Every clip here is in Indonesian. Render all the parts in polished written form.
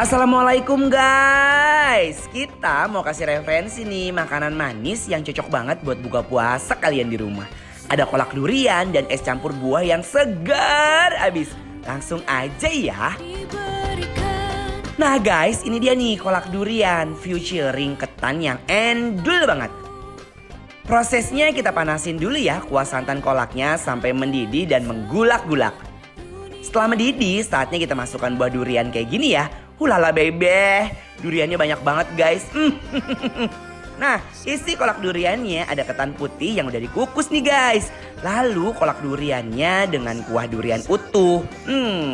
Assalamualaikum guys. Kita mau kasih referensi nih makanan manis yang cocok banget buat buka puasa kalian di rumah. Ada kolak durian dan es campur buah yang segar abis. Langsung aja ya. Nah guys, ini dia nih kolak durian featuring ketan yang endul banget. Prosesnya kita panasin dulu ya kuah santan kolaknya sampai mendidih dan menggulak-gulak. Setelah mendidih, saatnya kita masukkan buah durian kayak gini ya. Hulala bebe, duriannya banyak banget guys. Nah, isi kolak duriannya ada ketan putih yang udah dikukus nih guys. Lalu kolak duriannya dengan kuah durian utuh.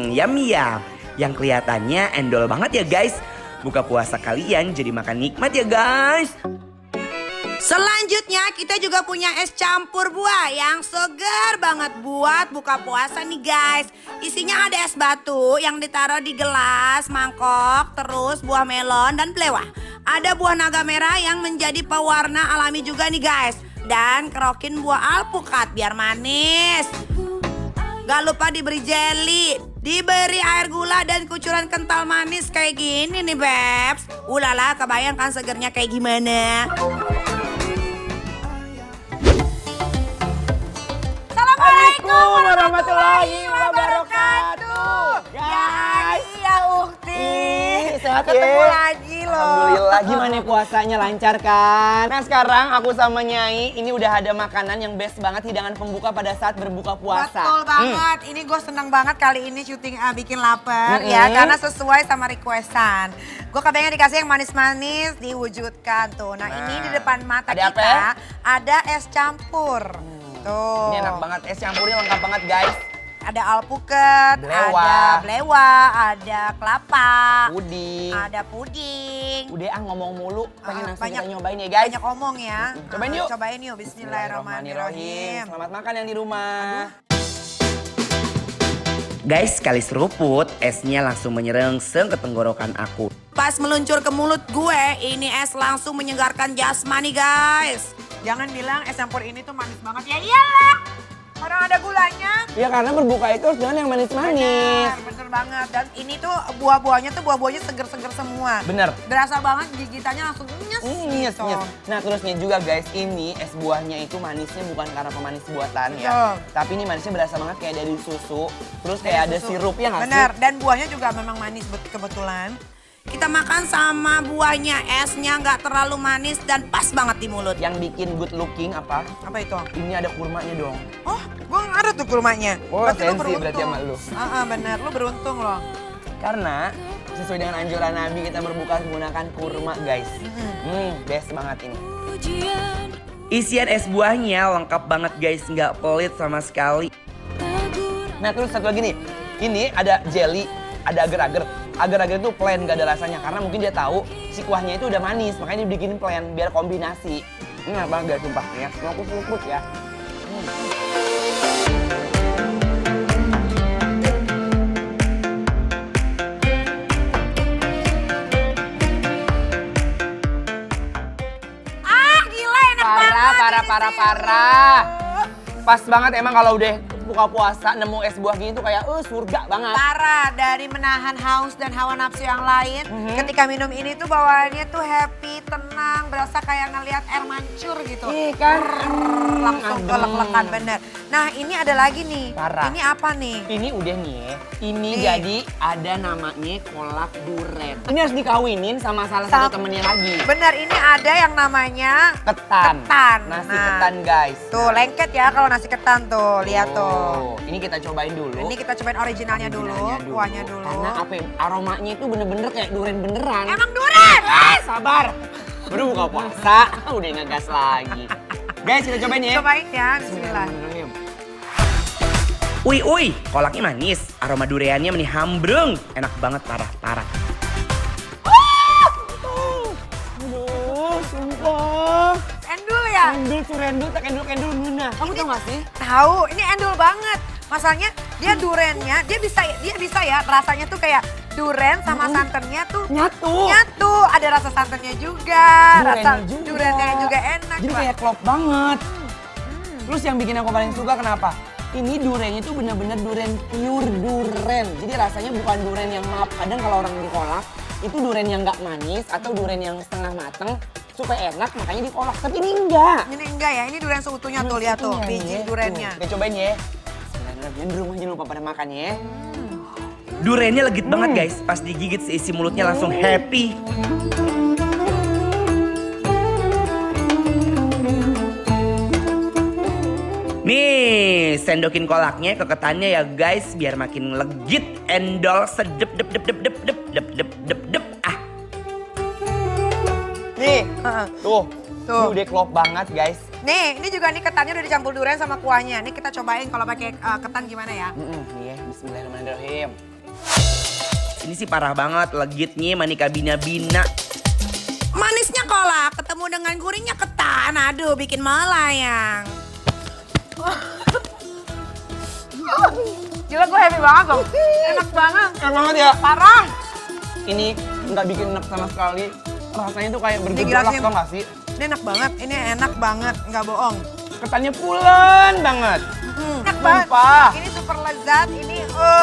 Yummy ya. Yang kelihatannya endol banget ya guys. Buka puasa kalian jadi makan nikmat ya guys. Selanjutnya kita juga punya es campur buah yang segar banget buat buka puasa nih guys. Isinya ada es batu yang ditaruh di gelas, mangkok, terus buah melon dan belewah. Ada buah naga merah yang menjadi pewarna alami juga nih guys. Dan kerokin buah alpukat biar manis. Gak lupa diberi jelly, diberi air gula dan kucuran kental manis kayak gini nih Bebs. Ulala, kebayangkan segernya kayak gimana. Assalamualaikum warahmatullahi wabarakatuh. Guys, ya Ukti. Sehat Ketemu ya? lagi loh. Alhamdulillah, gimana puasanya lancar kan? Nah sekarang aku sama Nyai ini udah ada makanan yang best banget hidangan pembuka pada saat berbuka puasa. Betul banget. Ini gue seneng banget kali ini syuting bikin lapar ya. Karena sesuai sama requestan. Gue kebayang dikasih yang manis-manis diwujudkan tuh. Nah ini di depan mata ada kita apa? ada es campur. Tuh. Ini enak banget, es campurnya lengkap banget guys. Ada alpukat, Belewah. ada belewah, ada kelapa, Puding. ada puding. Udah ngomong mulu, pengen langsung banyak- kita nyobain ya guys. Banyak omong ya. Cobain yuk. Cobain yuk, bismillahirrahmanirrahim. Selamat makan yang di rumah. Guys, sekali seruput, esnya langsung menyerengseng ke tenggorokan aku. Pas meluncur ke mulut gue, ini es langsung menyegarkan jasmani guys. Jangan bilang es campur ini tuh manis banget. Ya iyalah, orang ada gulanya. Ya karena berbuka itu harus dengan yang manis-manis. Bener banget. Dan ini tuh buah-buahnya seger-seger semua. Bener. Berasa banget gigitannya langsung nyes Nyes, gitu. nyes. Nah terusnya juga guys, ini es buahnya itu manisnya bukan karena pemanis buatan ya. Betul. Tapi ini manisnya berasa banget kayak dari susu. Terus kayak ada Susu. sirupnya nggak sih? Bener, dan buahnya juga memang manis kebetulan. Kita makan sama buahnya, esnya nggak terlalu manis dan pas banget di mulut. Yang bikin good looking apa? Apa itu? Ini ada kurmanya dong. Oh, gue nggak ada tuh kurmanya. Oh, Berarti lu sensi beruntung. berarti sama lu. Bener, lu beruntung loh. Karena sesuai dengan anjuran Nabi kita berbuka menggunakan kurma guys. Best banget ini. Isian es buahnya lengkap banget guys, nggak pelit sama sekali. Nah terus satu lagi nih, ini ada jelly, ada agar-agar. Agar-agar itu plain gak ada rasanya karena mungkin dia tahu si kuahnya itu udah manis makanya dibikin plain biar kombinasi. Ini enak banget guys sumpah ya, luput ya. Gila enak banget. Parah. Pas banget emang kalau udah buka puasa nemu es buah gini tuh kayak surga banget. Parah, dari menahan haus dan hawa nafsu yang lain. Ketika minum ini tuh bawaannya tuh happy, tenang, berasa kayak ngelihat air mancur gitu. Iya kan? Langsung kelek-lekan bener. Nah ini ada lagi nih. Parah. Ini apa nih? Ini udah nih ya, ini Nih. jadi ada namanya kolak duren. Ini harus dikawinin sama salah satu temennya lagi. Bener, ini ada yang namanya Ketan. Ketan. Nasi Nah. ketan guys. tuh lengket ya kalau nasi ketan tuh. Lihat tuh. Ini kita cobain dulu. Ini kita cobain originalnya dulu, kuahnya dulu. Karena apa ya, aromanya itu bener-bener kayak duren beneran. Emang durian? Sabar. Baru buka puasa, udah ngegas lagi. Guys, kita cobain ya. Cobain ya, bismillah. Bismillahirrahmanirrahim. Uy, kolaknya manis, aroma duriannya menihambrung. Enak banget, parah. Aduh, sumpah. Endul ya? Endul surendul tak endul Nuna. Kamu tau gak sih? Tahu, ini endul banget. Masalahnya dia durennya, dia bisa ya rasanya tuh kayak duren sama santannya tuh Nyatu. Ada rasa santannya juga, rasa Durennya juga. durennya juga enak. Jadi Coba. kayak klop banget. Terus yang bikin aku paling suka kenapa? Ini durennya tuh bener-bener duren pure duren. Jadi rasanya bukan duren yang maaf. Kadang kalau orang di kolak itu durian yang nggak manis atau durian yang setengah mateng supaya enak, makanya dikolak. Tapi ini enggak. Ini enggak ya, ini durian seutuhnya tuh, lihat tuh, biji duriannya. Kita cobain ya. Bismillahirrahmanirrahim. Di rumah jangan lupa pada makan ya. Duriannya legit banget guys, pas digigit seisi mulutnya langsung happy. Nih, sendokin kolaknya ke ketannya ya guys, biar makin legit, endol, sedep, dep, dep, dep, dep, dep, dep, dep, dep, dep, ah. Nih, tuh, Tuh. ini udah klop banget guys. Nih, ini juga nih ketannya udah dicampur durian sama kuahnya. Nih kita cobain kalau pakai ketan gimana ya. Nih ya, bismillahirrahmanirrahim. Ini sih parah banget, legitnya manika bina-bina. Manisnya kolak, ketemu dengan gurihnya ketan. Aduh, bikin melayang. Gila, gue happy banget dong. Enak banget. Enak banget ya. Parah. Ini nggak bikin enak sama sekali. Rasanya tuh kayak Ini bergejolak, gila sih. tau nggak sih? Ini enak banget, ini enak banget, nggak bohong. Ketannya pulen banget. Enak banget. Sumpah. Ini super lezat, ini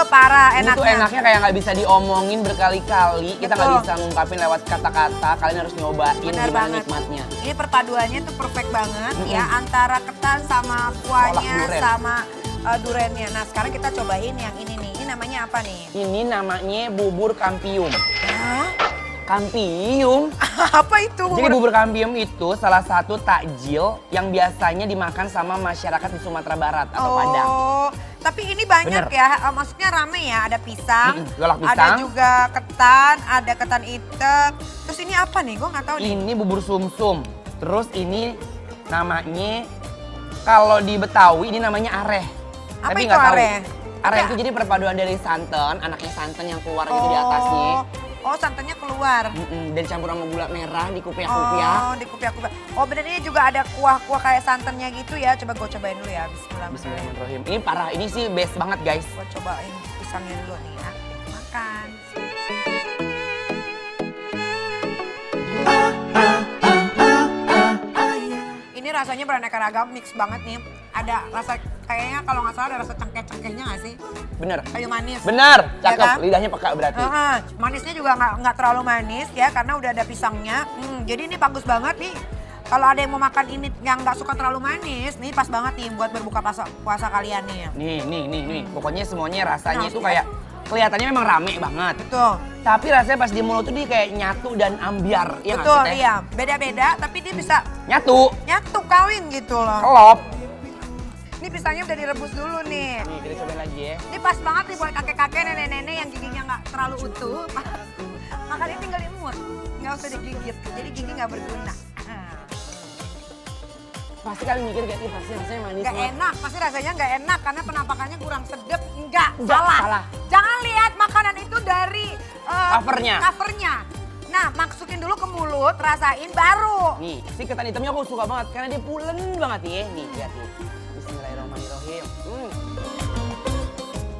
parah Ini enaknya. tuh enaknya kayak nggak bisa diomongin berkali-kali. Kita nggak Betul. bisa ngungkapin lewat kata-kata. Kalian harus nyobain Benar gimana banget. nikmatnya. Ini perpaduannya tuh perfect banget ya, antara ketan sama kuahnya Kolak duren. sama duriannya. Nah sekarang kita cobain yang ini nih, ini namanya apa nih? Ini namanya bubur kampium. Hah? Kampium? Apa itu? Jadi bubur kampium itu salah satu takjil yang biasanya dimakan sama masyarakat di Sumatera Barat atau Padang. Oh, tapi ini banyak Bener. ya, maksudnya rame ya, ada pisang, golak ada pisang. juga ketan, ada ketan hitam. Terus ini apa nih? Gue nggak tahu nih. Ini bubur sumsum. Terus ini namanya, kalau di Betawi ini namanya areh. Apa Tapi itu nggak tahu. areh? Areh Apa? itu jadi perpaduan dari santan, anaknya santan yang keluar gitu di atasnya. Oh, santannya keluar. Dan campur sama gula merah dikupiak-kupiak. Oh, dikupiak-kupiak. Oh, bener ini juga ada kuah-kuah kayak santannya gitu ya. Coba gue cobain dulu ya. Bismillahirrahmanirrahim. Bismillahirrahmanirrahim. Ini parah, ini sih best banget guys. Gue cobain pisangnya dulu nih ya. Makan. Ini rasanya beraneka ragam, mix banget nih. Ada rasa, kayaknya kalau nggak salah ada rasa cengkeh-cengkehnya nggak sih? Bener. Kayu manis. Bener, cakep. kan? Lidahnya peka berarti. Manisnya juga nggak terlalu manis ya, karena udah ada pisangnya. Jadi ini bagus banget nih. Kalau ada yang mau makan ini yang nggak suka terlalu manis, nih pas banget nih buat berbuka puasa kalian nih. Nih. Pokoknya semuanya rasanya Nah, itu kayak kelihatannya memang rame banget. Betul. Tapi rasanya pas di mulut tuh dia kayak nyatu dan ambiar. Iya nggak Betul, sih, Teh? iya. Beda-beda, tapi dia bisa Nyatu, nyatu kawin gitu loh. kelop. Ini pisangnya udah direbus dulu nih. Nih kita cobain lagi ya. Ini pas banget nih buat kakek-kakek, nenek-nenek yang giginya nggak terlalu utuh. Makannya tinggal imut, nggak usah digigit. Jadi gigi nggak berguna. Pasti kalian mikir kayak, pasti rasanya manis Nggak banget. enak, pasti rasanya nggak enak karena penampakannya kurang sedap. Enggak, Nggak, salah. salah. Jangan lihat makanan itu dari Covernya. covernya. Nah, masukin dulu ke mulut, rasain baru. Nih, si ketan hitamnya aku suka banget karena dia pulen banget ya. Nih, lihat nih. Bismillahirrahmanirrahim.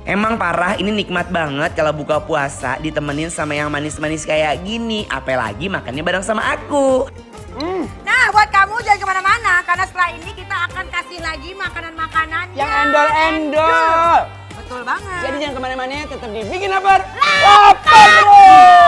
Emang parah, ini nikmat banget kalau buka puasa ditemenin sama yang manis-manis kayak gini. Apalagi makannya bareng sama aku. Nah, buat kamu jangan kemana-mana karena setelah ini kita akan kasih lagi makanan-makanan Yang endol-endol. Betul banget. Jadi jangan kemana-mana, tetap di Bikin Lapar. Lapar terus!